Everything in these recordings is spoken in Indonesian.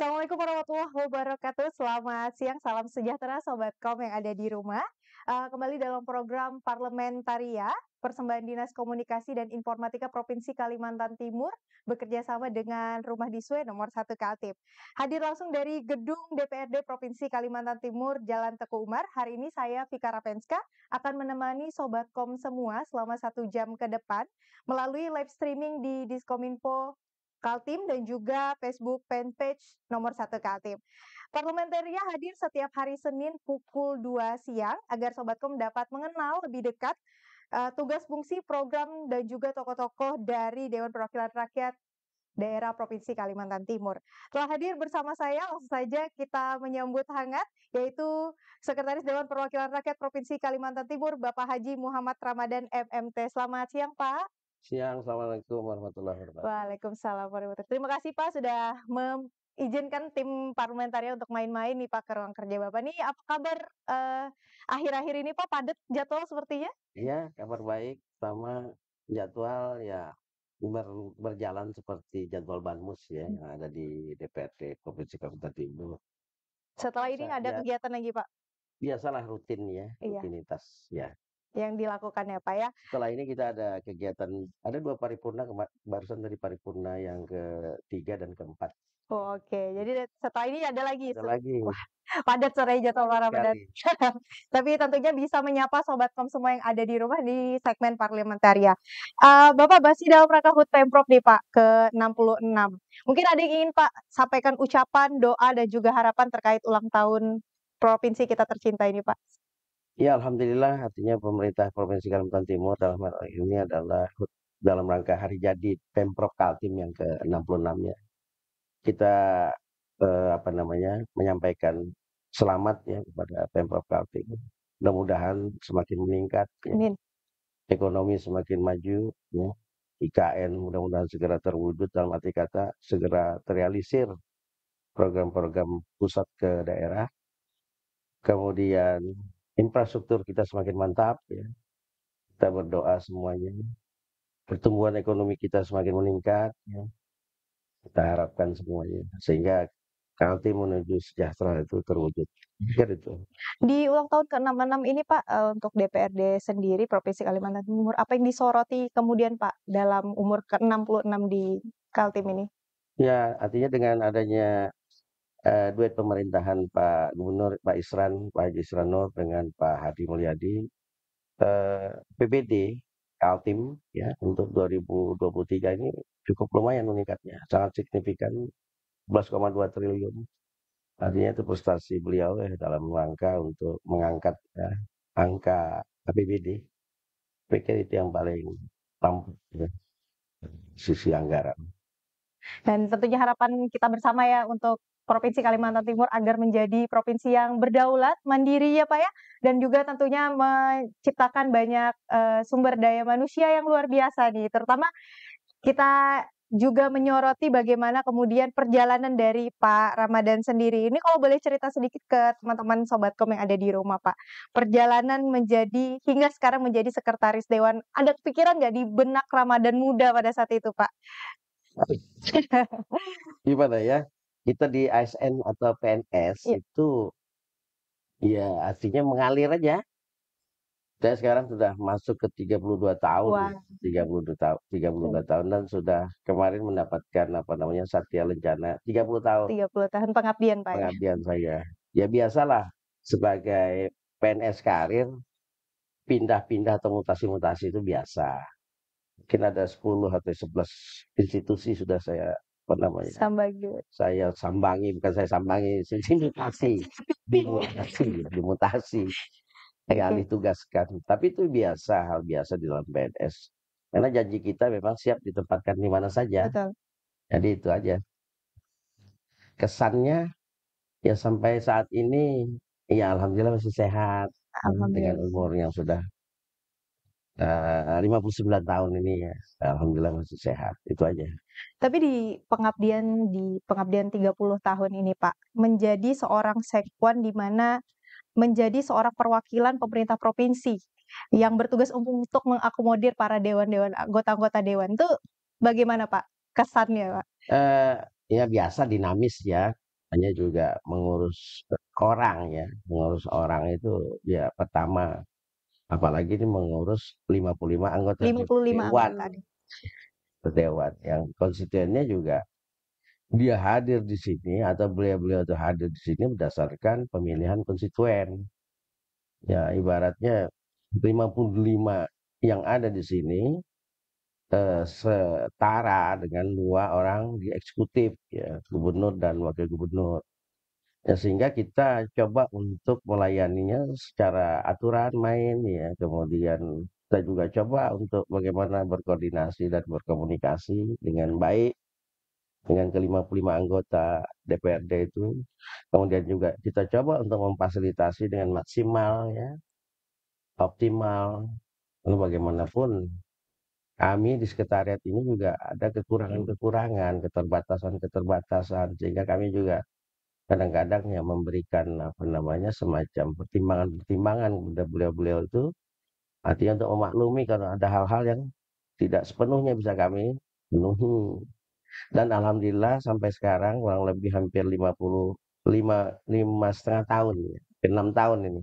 Assalamualaikum warahmatullahi wabarakatuh. Selamat siang, salam sejahtera Sobat Kom yang ada di rumah. Kembali dalam program Parlementaria, persembahan Dinas Komunikasi dan Informatika Provinsi Kalimantan Timur bekerja sama dengan Rumah Diswe nomor 1 Kaltim. Hadir langsung dari gedung DPRD Provinsi Kalimantan Timur, Jalan Teguh Umar. Hari ini saya Vika Rapenska akan menemani Sobat Kom semua selama 1 jam ke depan melalui live streaming di Diskominfo Kaltim dan juga Facebook fanpage nomor 1 Kaltim. Parlementaria hadir setiap hari Senin pukul 2 siang agar Sobat Kom dapat mengenal lebih dekat tugas fungsi program dan juga tokoh-tokoh dari Dewan Perwakilan Rakyat daerah Provinsi Kalimantan Timur. Telah hadir bersama saya, langsung saja kita menyambut hangat, yaitu Sekretaris Dewan Perwakilan Rakyat Provinsi Kalimantan Timur, Bapak Haji Muhammad Ramadan MMT. Selamat siang, Pak. Siang, Assalamualaikum warahmatullahi wabarakatuh. Waalaikumsalam warahmatullahi wabarakatuh. Terima kasih Pak sudah mengizinkan tim parlementaria untuk main-main nih Pak ke ruang kerja Bapak. Nih apa kabar akhir-akhir ini Pak, padat jadwal sepertinya? Iya, kabar baik sama jadwal ya berjalan seperti jadwal Banmus ya yang ada di DPRD Provinsi Kalimantan Timur. Setelah ini ada Ya, kegiatan lagi Pak? biasalah rutin ya, Iya, rutinitas ya. yang dilakukan ya Pak ya? Setelah ini kita ada kegiatan, ada 2 paripurna barusan dari paripurna yang ketiga dan keempat. Oh, oke, jadi setelah ini ada lagi. Ada lagi Wah, padat sore jadwal Ramadan. sekali. Tapi tentunya bisa menyapa Sobat Kom semua yang ada di rumah di segmen parlementaria. Bapak masih dalam rangka HUT Pemprov nih Pak ke-66. Mungkin ada yang ingin Pak sampaikan ucapan, doa, dan juga harapan terkait ulang tahun provinsi kita tercinta ini Pak. Ya, alhamdulillah artinya pemerintah Provinsi Kalimantan Timur dalam hal ini adalah dalam rangka hari jadi Pemprov Kaltim yang ke-66 ya. Kita menyampaikan selamat ya kepada Pemprov Kaltim. Mudah-mudahan semakin meningkat ya, Amin. ekonomi semakin maju ya. IKN mudah-mudahan segera terwujud, dalam arti kata segera terrealisir program-program pusat ke daerah. Kemudian infrastruktur kita semakin mantap ya. Kita berdoa semuanya. Pertumbuhan ekonomi kita semakin meningkat ya. Kita harapkan semuanya sehingga Kaltim menuju sejahtera itu terwujud. Pikir itu. Di ulang tahun ke-66 ini Pak, untuk DPRD sendiri Provinsi Kalimantan Timur, apa yang disoroti kemudian Pak dalam umur ke-66 di Kaltim ini? Ya, artinya dengan adanya duet pemerintahan Pak Gubernur Pak Haji Isran Nur dengan Pak Hadi Mulyadi, PBD Kaltim ya untuk 2023 ini cukup lumayan meningkatnya, sangat signifikan 11,2 triliun. Artinya itu prestasi beliau ya dalam rangka untuk mengangkat ya, angka APBD. Pikir itu yang paling tampak ya, sisi anggaran. Dan tentunya harapan kita bersama ya untuk Provinsi Kalimantan Timur agar menjadi provinsi yang berdaulat, mandiri ya Pak ya, dan juga tentunya menciptakan banyak sumber daya manusia yang luar biasa nih, terutama kita juga menyoroti bagaimana kemudian perjalanan dari Pak Ramadan sendiri. Ini kalau boleh cerita sedikit ke teman-teman Sobat Kom yang ada di rumah Pak. Perjalanan menjadi hingga sekarang menjadi sekretaris dewan. Ada kepikiran nggak di benak Ramadan muda pada saat itu Pak? Gimana ya? Kita di ASN atau PNS Iya. itu ya artinya mengalir aja. Saya sekarang sudah masuk ke 32 tahun, Wah, 32 tahun, 32 tahun dan sudah kemarin mendapatkan Satya Lencana 30 tahun 30 tahun pengabdian Pak ya. pengabdian saya. Ya biasalah sebagai PNS karir pindah-pindah atau mutasi-mutasi itu biasa. Mungkin ada 10 atau 11 institusi sudah saya Sambage. saya sambangi, bukan saya sambangi, dimutasi, alih Oke, tugaskan. Tapi itu biasa, hal biasa di dalam PNS. Karena janji kita memang siap ditempatkan di mana saja. betul. Jadi itu aja. Kesannya ya sampai saat ini, ya alhamdulillah masih sehat. Dengan Alhamdulillah. umur yang sudah 59 tahun ini ya. Alhamdulillah masih sehat. Itu aja. Tapi di pengabdian 30 tahun ini Pak, menjadi seorang sekwan di mana menjadi seorang perwakilan pemerintah provinsi yang bertugas untuk mengakomodir para dewan-dewan anggota-anggota dewan itu bagaimana Pak kesannya Pak? Eh, ya biasa dinamis ya. hanya juga mengurus orang ya, mengurus orang itu ya pertama, apalagi ini mengurus 55 anggota 55 dewan, anggota nih. dewan yang konstituennya juga dia hadir di sini atau beliau-beliau itu hadir di sini berdasarkan pemilihan konstituen. Ya ibaratnya 55 yang ada di sini setara dengan 2 orang di eksekutif ya, gubernur dan wakil gubernur. Ya, sehingga kita coba untuk melayaninya secara aturan main ya. Kemudian kita juga coba untuk bagaimana berkoordinasi dan berkomunikasi dengan baik dengan ke-55 anggota DPRD itu. Kemudian juga kita coba untuk memfasilitasi dengan maksimal ya, optimal. Lalu bagaimanapun kami di sekretariat ini juga ada kekurangan-kekurangan, keterbatasan-keterbatasan, sehingga kami juga kadang-kadang ya memberikan apa namanya semacam pertimbangan-pertimbangan kepada beliau-beliau itu, artinya untuk memaklumi kalau ada hal-hal yang tidak sepenuhnya bisa kami penuhi. Dan alhamdulillah sampai sekarang kurang lebih hampir 5,5 tahun, ya, 6 tahun ini.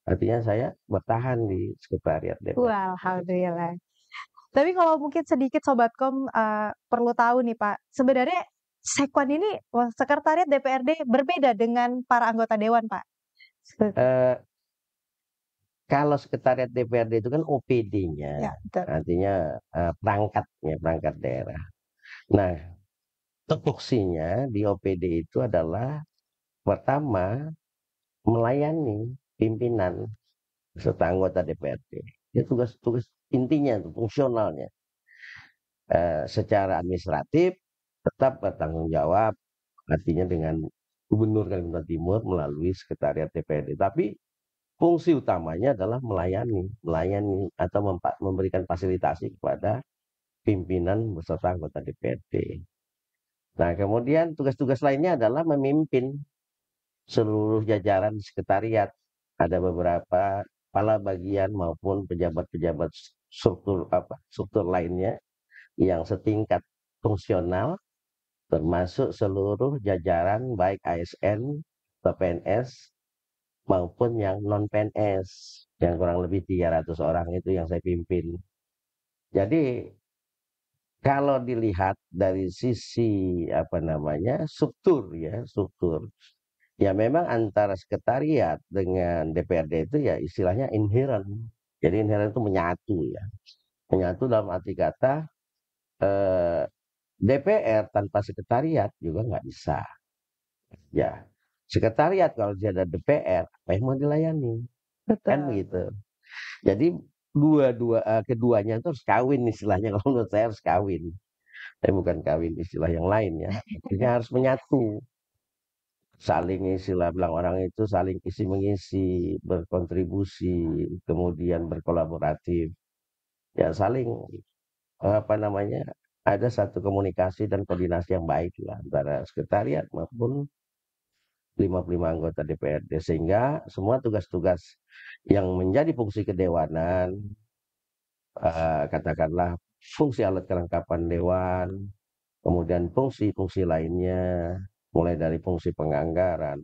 Artinya saya bertahan di sekretariat DPR. Wah, alhamdulillah. Tapi kalau mungkin sedikit Sobatkom perlu tahu nih Pak, sebenarnya Sekwan ini sekretariat DPRD berbeda dengan para anggota dewan Pak. Eh, Kalau sekretariat DPRD itu kan OPD-nya, Ya, betul. artinya perangkat daerah. Nah, tupoksinya di OPD itu adalah pertama melayani pimpinan serta anggota DPRD. Ya tugas-tugas intinya, fungsionalnya. Secara administratif tetap bertanggung jawab, artinya dengan Gubernur Kalimantan Timur melalui sekretariat DPRD. Tapi fungsi utamanya adalah melayani atau memberikan fasilitasi kepada pimpinan beserta anggota DPRD. Nah, kemudian tugas-tugas lainnya adalah memimpin seluruh jajaran sekretariat. Ada beberapa kepala bagian maupun pejabat-pejabat struktur lainnya yang setingkat fungsional, termasuk seluruh jajaran baik ASN atau PNS maupun yang non PNS yang kurang lebih 300 orang itu yang saya pimpin. Jadi kalau dilihat dari sisi apa namanya struktur ya memang antara sekretariat dengan DPRD itu ya istilahnya inherent. Jadi inherent itu menyatu dalam arti kata DPR tanpa sekretariat juga nggak bisa. Ya, sekretariat kalau dia ada DPR, apa yang mau dilayani? Kan Betul. begitu. Jadi keduanya itu harus kawin istilahnya, kalau menurut saya harus kawin. Tapi bukan kawin istilah yang lain ya. Artinya harus menyatu. Saling istilah bilang orang itu saling isi mengisi, berkontribusi, kemudian berkolaboratif. Ya saling apa namanya? Ada satu komunikasi dan koordinasi yang baik lah antara sekretariat maupun 55 anggota DPRD, sehingga semua tugas-tugas yang menjadi fungsi kedewanan, katakanlah fungsi alat kelengkapan dewan, kemudian fungsi-fungsi lainnya, mulai dari fungsi penganggaran,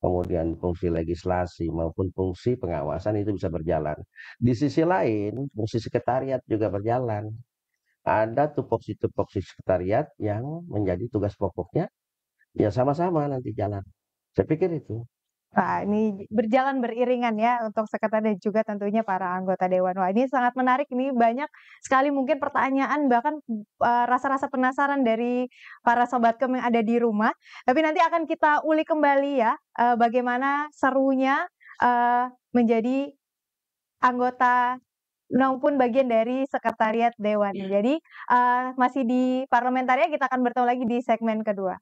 kemudian fungsi legislasi maupun fungsi pengawasan itu bisa berjalan. Di sisi lain, fungsi sekretariat juga berjalan. Ada tupoksi-tupoksi sekretariat yang menjadi tugas pokoknya, ya sama-sama nanti jalan. Saya pikir itu. Nah, ini berjalan beriringan ya untuk sekretariat dan juga tentunya para anggota dewan. Wah, ini sangat menarik. Ini banyak sekali mungkin pertanyaan bahkan rasa-rasa penasaran dari para Sobatkom yang ada di rumah. Tapi nanti akan kita ulik kembali ya bagaimana serunya menjadi anggota maupun bagian dari sekretariat dewan. Jadi masih di Parlementaria, kita akan bertemu lagi di segmen kedua.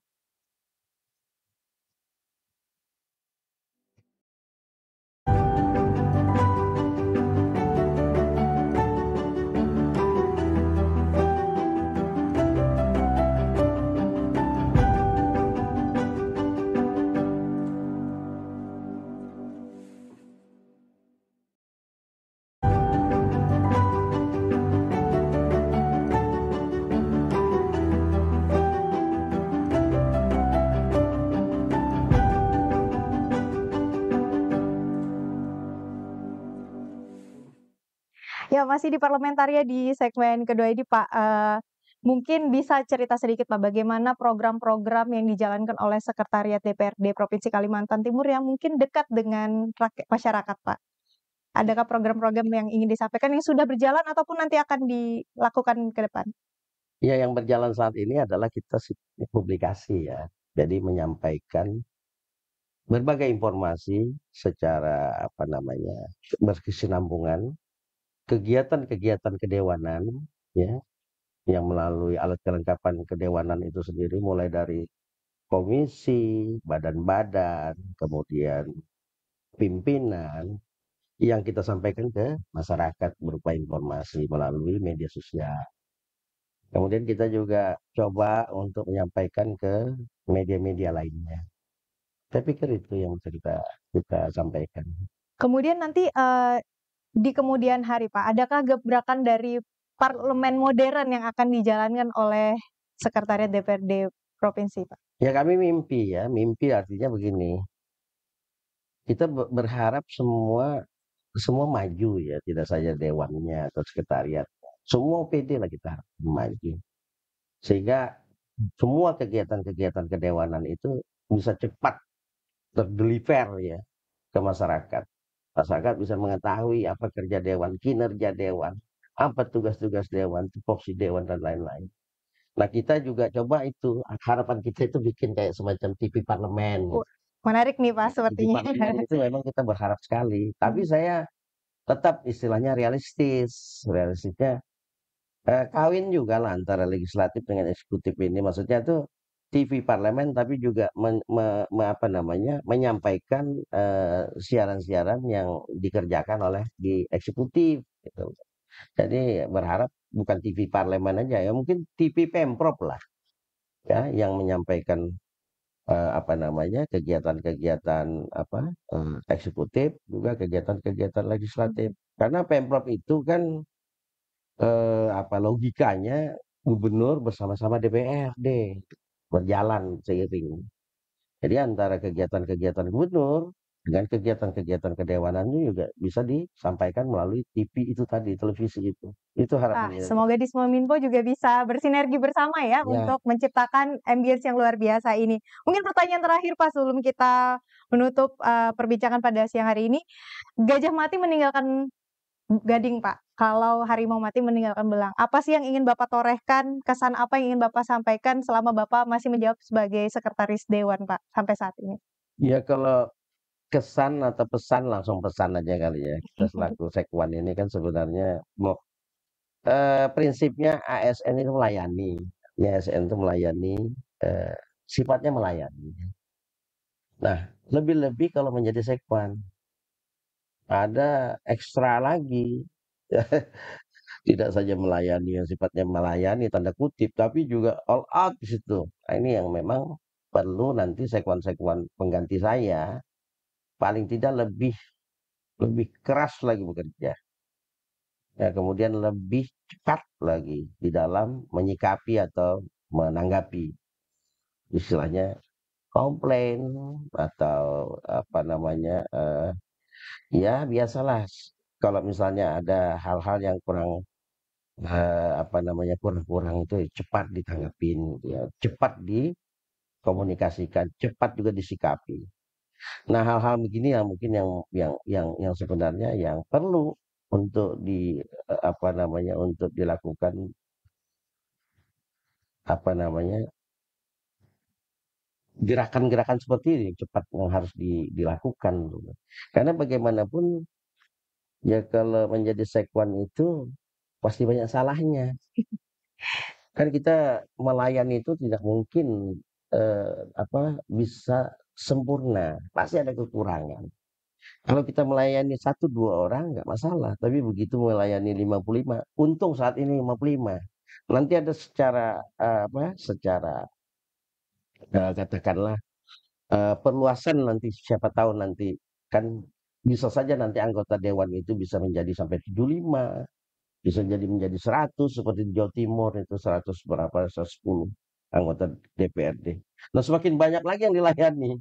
Ya, masih di Parlementaria di segmen kedua ini, Pak, mungkin bisa cerita sedikit, Pak, bagaimana program-program yang dijalankan oleh Sekretariat DPRD Provinsi Kalimantan Timur yang mungkin dekat dengan masyarakat, Pak? Adakah program-program yang ingin disampaikan yang sudah berjalan ataupun nanti akan dilakukan ke depan? Ya, yang berjalan saat ini adalah kita publikasi ya. Jadi menyampaikan berbagai informasi secara apa namanya berkesinambungan, kegiatan-kegiatan kedewanan ya yang melalui alat kelengkapan kedewanan itu sendiri mulai dari komisi, badan-badan, kemudian pimpinan yang kita sampaikan ke masyarakat berupa informasi melalui media sosial. Kemudian kita juga coba untuk menyampaikan ke media-media lainnya. Saya pikir itu yang bisa kita sampaikan. Kemudian nanti, di kemudian hari, Pak, adakah gebrakan dari parlemen modern yang akan dijalankan oleh Sekretariat DPRD Provinsi, Pak? Ya kami mimpi ya, mimpi artinya begini, kita berharap semua maju ya, tidak saja dewannya atau sekretariat. Semua OPD lah kita harap maju. Sehingga semua kegiatan-kegiatan kedewanan itu bisa cepat terdeliver ya ke masyarakat. Masyarakat bisa mengetahui apa kerja dewan, kinerja dewan, apa tugas-tugas dewan, tupoksi dewan dan lain-lain. Nah kita juga coba itu, harapan kita itu bikin kayak semacam TV parlemen. Menarik nih, Pak, TV sepertinya. parlemen itu memang kita berharap sekali. Tapi saya tetap istilahnya realistis. Realistisnya kawin juga lah antara legislatif dengan eksekutif ini. Maksudnya tuh TV parlemen tapi juga apa namanya menyampaikan siaran-siaran yang dikerjakan oleh di eksekutif gitu. Jadi berharap bukan TV parlemen aja ya, mungkin TV Pemprov lah ya yang menyampaikan apa namanya kegiatan-kegiatan apa eksekutif juga kegiatan-kegiatan legislatif. Karena Pemprov itu kan apa logikanya gubernur bersama-sama DPRD berjalan seiring. Jadi antara kegiatan-kegiatan gubernur dengan kegiatan-kegiatan kedewanannya juga bisa disampaikan melalui TV itu tadi, televisi itu. Itu harapannya. Semoga di Dismominfo juga bisa bersinergi bersama ya Ya, untuk menciptakan ambience yang luar biasa ini. Mungkin pertanyaan terakhir, Pak, sebelum kita menutup, perbincangan pada siang hari ini. Gajah mati meninggalkan gading, Pak. Kalau harimau mati meninggalkan belang. Apa sih yang ingin Bapak torehkan, kesan apa yang ingin Bapak sampaikan selama Bapak masih menjabat sebagai sekretaris dewan, Pak, sampai saat ini? ya kalau kesan atau pesan langsung pesan aja kali ya. Kita selaku sekwan ini kan sebenarnya mau prinsipnya ASN itu melayani. Ya, ASN itu melayani eh, sifatnya melayani. Nah, lebih-lebih kalau menjadi sekwan ada ekstra lagi. Tidak saja melayani yang sifatnya melayani tanda kutip, tapi juga all out di situ. Nah, ini yang memang perlu nanti sekwan-sekwan pengganti saya paling tidak lebih lebih keras lagi bekerja. Ya, kemudian lebih cepat lagi di dalam menyikapi atau menanggapi istilahnya komplain atau apa namanya ya biasalah kalau misalnya ada hal-hal yang kurang apa namanya kurang-kurang itu cepat ditanggapin ya cepat dikomunikasikan cepat juga disikapi. Nah hal-hal begini yang mungkin yang sebenarnya yang perlu untuk apa namanya untuk dilakukan apa namanya gerakan-gerakan seperti ini cepat yang harus dilakukan karena bagaimanapun ya kalau menjadi sekwan itu pasti banyak salahnya. Kan kita melayani itu tidak mungkin apa bisa sempurna, pasti ada kekurangan. Kalau kita melayani satu dua orang nggak masalah, tapi begitu melayani 55, untung saat ini 55. Nanti ada secara apa? Secara katakanlah perluasan nanti siapa tahu nanti kan bisa saja nanti anggota dewan itu bisa menjadi sampai 75, bisa jadi menjadi 100 seperti di Jawa Timur itu 100 berapa 110 anggota DPRD. Nah semakin banyak lagi yang dilayani,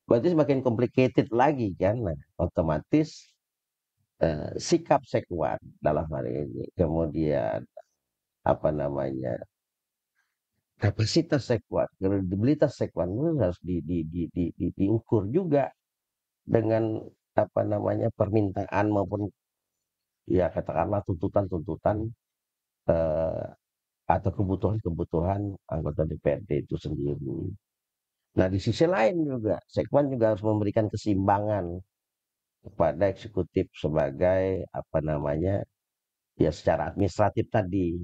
berarti semakin complicated lagi kan. Nah, otomatis sikap Sekwan dalam hal ini, kemudian apa namanya, kapasitas Sekwan, kredibilitas Sekwan itu harus diukur juga dengan apa namanya, permintaan maupun ya katakanlah tuntutan-tuntutan, eee, atau kebutuhan-kebutuhan anggota DPRD itu sendiri. Nah, di sisi lain juga Sekwan juga harus memberikan keseimbangan kepada eksekutif sebagai apa namanya, ya secara administratif tadi,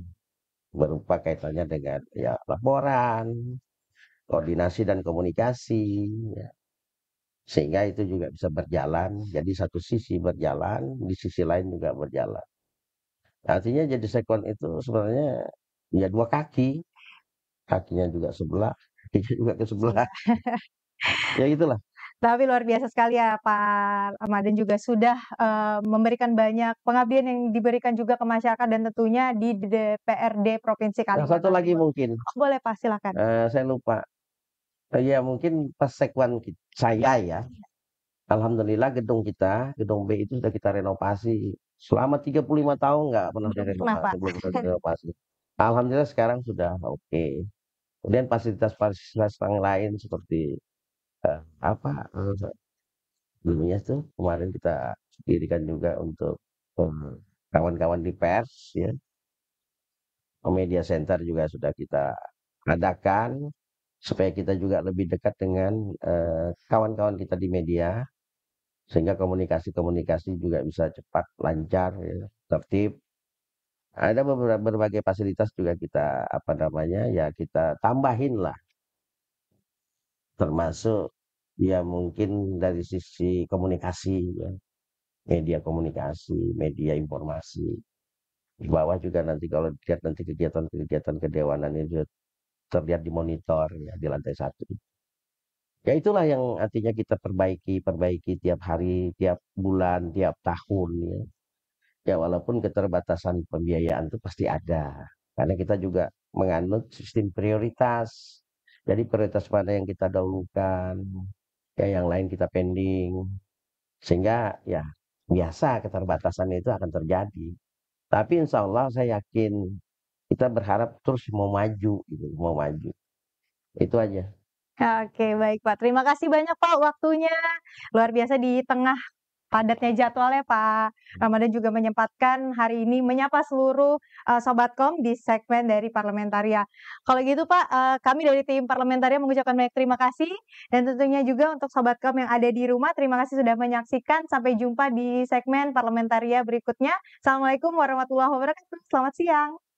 berupa kaitannya dengan ya laporan, koordinasi dan komunikasi, ya. Sehingga itu juga bisa berjalan, jadi satu sisi berjalan, di sisi lain juga berjalan. Artinya jadi sekon itu sebenarnya ya dua kaki, kakinya juga sebelah, kakinya juga ke sebelah, Iya. ya itulah. Tapi luar biasa sekali ya Pak Ramadan juga sudah, memberikan banyak pengabdian yang diberikan juga ke masyarakat dan tentunya di DPRD Provinsi Nah, satu Kalimantan lagi Timur. mungkin, Oh boleh Pak, silakan. saya lupa, ya mungkin pas sekwan saya ya, alhamdulillah gedung kita, gedung B itu sudah kita renovasi. Selama 35 tahun nggak pernah Belum pernah direnovasi, Pak. belum pernah direnovasi. Alhamdulillah sekarang sudah oke. Kemudian fasilitas-fasilitas yang lain seperti apa dulunya tuh kemarin kita dirikan juga untuk eh, kawan-kawan di pers ya, media center juga sudah kita adakan supaya kita juga lebih dekat dengan kawan-kawan kita di media sehingga komunikasi-komunikasi juga bisa cepat, lancar, ya, tertib. Ada beberapa berbagai fasilitas juga kita apa namanya ya kita tambahin lah, termasuk ya mungkin dari sisi komunikasi, ya, media komunikasi, media informasi. Di bawah juga nanti kalau dilihat nanti kegiatan-kegiatan kedewanan itu terlihat di monitor ya di lantai satu. Ya itulah yang artinya kita perbaiki tiap hari, tiap bulan, tiap tahun ya. Ya walaupun keterbatasan pembiayaan itu pasti ada. Karena kita juga menganut sistem prioritas. Jadi prioritas mana yang kita dahulukan, ya yang lain kita pending. Sehingga ya biasa keterbatasan itu akan terjadi. Tapi insya Allah saya yakin kita berharap terus mau maju, gitu, mau maju. Itu aja. Oke baik Pak, terima kasih banyak Pak waktunya. Luar biasa di tengah padatnya jadwalnya Pak Ramadan juga menyempatkan hari ini menyapa seluruh, Sobatkom di segmen dari Parlementaria. Kalau gitu Pak, kami dari tim Parlementaria mengucapkan banyak terima kasih dan tentunya juga untuk Sobatkom yang ada di rumah, terima kasih sudah menyaksikan. Sampai jumpa di segmen Parlementaria berikutnya. Assalamualaikum warahmatullahi wabarakatuh, selamat siang.